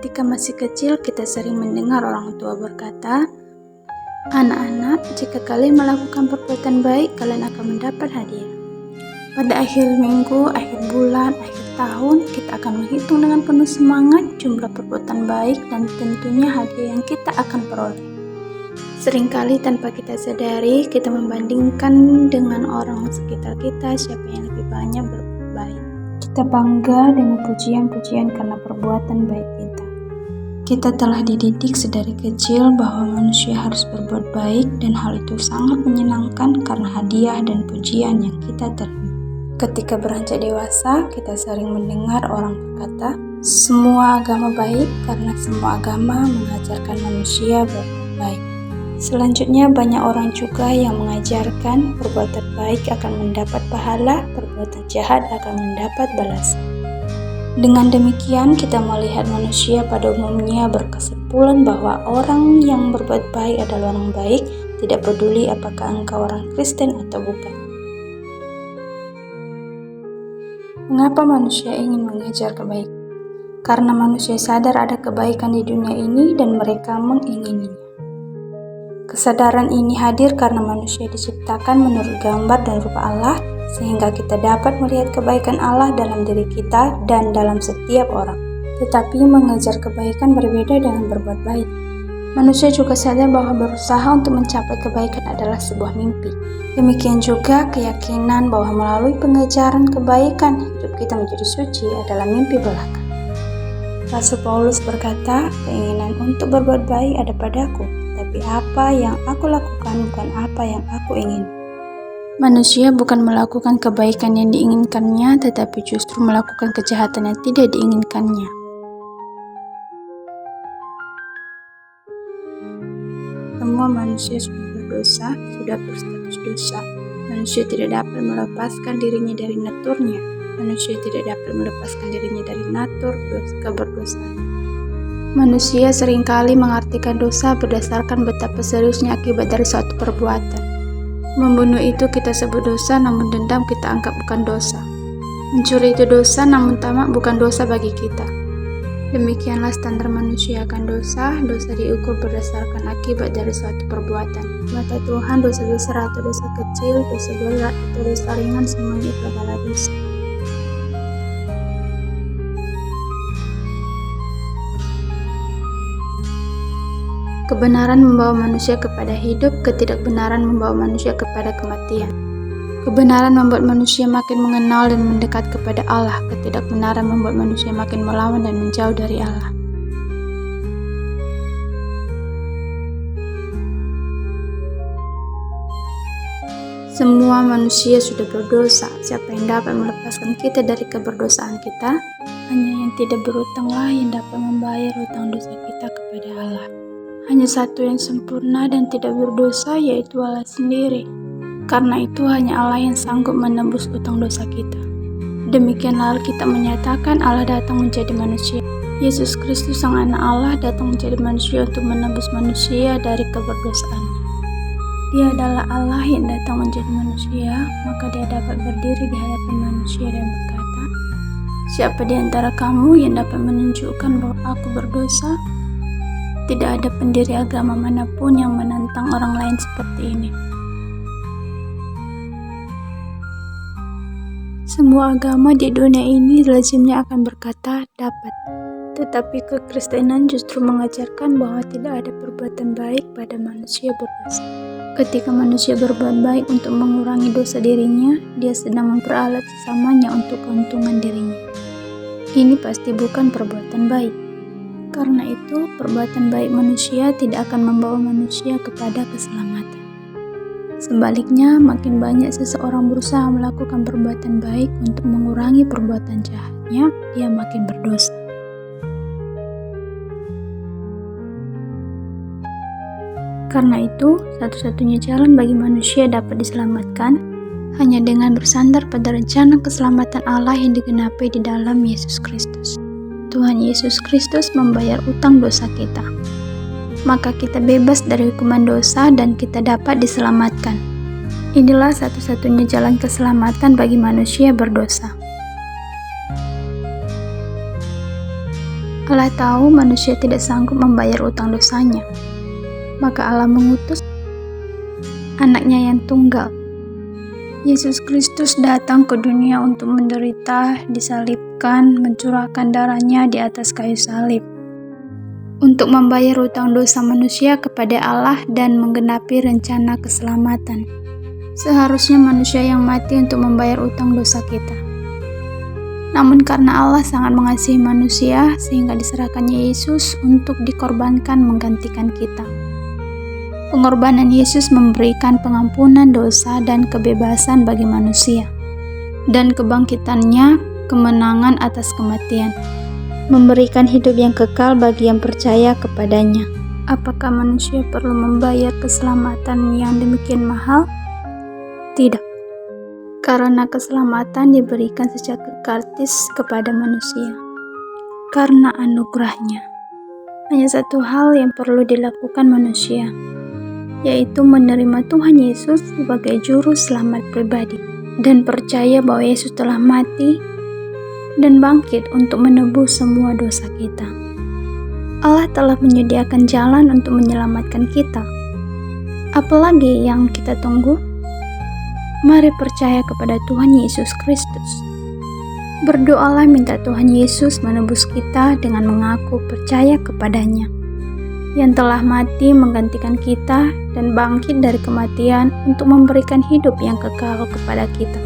Ketika masih kecil, kita sering mendengar orang tua berkata, "Anak-anak, jika kalian melakukan perbuatan baik, kalian akan mendapat hadiah." Pada akhir minggu, akhir bulan, akhir tahun, kita akan menghitung dengan penuh semangat jumlah perbuatan baik dan tentunya hadiah yang kita akan peroleh. Seringkali tanpa kita sadari, kita membandingkan dengan orang sekitar kita siapa yang lebih banyak berbuat baik. Kita bangga dengan pujian-pujian karena perbuatan baik kita. Kita telah dididik sedari kecil bahwa manusia harus berbuat baik dan hal itu sangat menyenangkan karena hadiah dan pujian yang kita terima. Ketika beranjak dewasa, kita sering mendengar orang berkata, "Semua agama baik karena semua agama mengajarkan manusia berbuat baik." Selanjutnya, banyak orang juga yang mengajarkan perbuatan baik akan mendapat pahala, perbuatan jahat akan mendapat balasan. Dengan demikian, kita melihat manusia pada umumnya berkesimpulan bahwa orang yang berbuat baik adalah orang baik, tidak peduli apakah engkau orang Kristen atau bukan. Mengapa manusia ingin mengejar kebaikan? Karena manusia sadar ada kebaikan di dunia ini dan mereka mengingininya. Kesadaran ini hadir karena manusia diciptakan menurut gambar dan rupa Allah, sehingga kita dapat melihat kebaikan Allah dalam diri kita dan dalam setiap orang. Tetapi mengejar kebaikan berbeda dengan berbuat baik. Manusia juga sadar bahwa berusaha untuk mencapai kebaikan adalah sebuah mimpi. Demikian juga keyakinan bahwa melalui pengejaran kebaikan, hidup kita menjadi suci adalah mimpi belaka. Rasul Paulus berkata, "Keinginan untuk berbuat baik ada padaku, tapi apa yang aku lakukan bukan apa yang aku ingin." Manusia bukan melakukan kebaikan yang diinginkannya, tetapi justru melakukan kejahatan yang tidak diinginkannya. Semua manusia sudah berdosa, sudah berstatus dosa. Manusia tidak dapat melepaskan dirinya dari naturnya. Manusia tidak dapat melepaskan dirinya dari natur keberdosaan. Manusia seringkali mengartikan dosa berdasarkan betapa seriusnya akibat dari suatu perbuatan. Membunuh itu kita sebut dosa, namun dendam kita anggap bukan dosa. Mencuri itu dosa, namun tamak bukan dosa bagi kita. Demikianlah standar manusia akan dosa. Dosa diukur berdasarkan akibat dari suatu perbuatan. Mata Tuhan, dosa besar atau dosa kecil, dosa berat atau dosa ringan, semuanya itu adalah dosa. Kebenaran membawa manusia kepada hidup, ketidakbenaran membawa manusia kepada kematian. Kebenaran membuat manusia makin mengenal dan mendekat kepada Allah, ketidakbenaran membuat manusia makin melawan dan menjauh dari Allah. Semua manusia sudah berdosa. Siapa yang dapat melepaskan kita dari keberdosaan kita? Hanya yang tidak berutanglah yang dapat membayar hutang dosa kita kepada Allah. Hanya satu yang sempurna dan tidak berdosa, yaitu Allah sendiri. Karena itu hanya Allah yang sanggup menembus hutang dosa kita. Demikianlah Alkitab menyatakan Allah datang menjadi manusia. Yesus Kristus Sang Anak Allah datang menjadi manusia untuk menembus manusia dari keberdosaannya. Dia adalah Allah yang datang menjadi manusia, maka dia dapat berdiri di hadapan manusia dan berkata, "Siapa di antara kamu yang dapat menunjukkan bahwa aku berdosa?" Tidak ada pendiri agama manapun yang menentang orang lain seperti ini. Semua agama di dunia ini lazimnya akan berkata dapat. Tetapi kekristenan justru mengajarkan bahwa tidak ada perbuatan baik pada manusia berdosa. Ketika manusia berbuat baik untuk mengurangi dosa dirinya, dia sedang memperalat sesamanya untuk keuntungan dirinya. Ini pasti bukan perbuatan baik. Karena itu, perbuatan baik manusia tidak akan membawa manusia kepada keselamatan. Sebaliknya, makin banyak seseorang berusaha melakukan perbuatan baik untuk mengurangi perbuatan jahatnya, dia makin berdosa. Karena itu, satu-satunya jalan bagi manusia dapat diselamatkan hanya dengan bersandar pada rencana keselamatan Allah yang digenapi di dalam Yesus Kristus. Tuhan Yesus Kristus membayar utang dosa kita. Maka kita bebas dari hukuman dosa dan kita dapat diselamatkan. Inilah satu-satunya jalan keselamatan bagi manusia berdosa. Allah tahu manusia tidak sanggup membayar utang dosanya, maka Allah mengutus anaknya yang tunggal. Yesus Kristus datang ke dunia untuk menderita, disalibkan, mencurahkan darahnya di atas kayu salib, untuk membayar utang dosa manusia kepada Allah dan menggenapi rencana keselamatan. Seharusnya manusia yang mati untuk membayar utang dosa kita. Namun karena Allah sangat mengasihi manusia, sehingga diserahkannya Yesus untuk dikorbankan menggantikan kita. Pengorbanan Yesus memberikan pengampunan dosa dan kebebasan bagi manusia, dan kebangkitannya kemenangan atas kematian, memberikan hidup yang kekal bagi yang percaya kepadanya. Apakah manusia perlu membayar keselamatan yang demikian mahal? Tidak. Karena keselamatan diberikan secara gratis kepada manusia, karena anugerahnya. Hanya satu hal yang perlu dilakukan manusia, yaitu menerima Tuhan Yesus sebagai juru selamat pribadi, dan percaya bahwa Yesus telah mati dan bangkit untuk menebus semua dosa kita. Allah telah menyediakan jalan untuk menyelamatkan kita. Apalagi yang kita tunggu? Mari percaya kepada Tuhan Yesus Kristus. Berdoalah minta Tuhan Yesus menebus kita dengan mengaku percaya kepadanya, yang telah mati menggantikan kita dan bangkit dari kematian untuk memberikan hidup yang kekal kepada kita.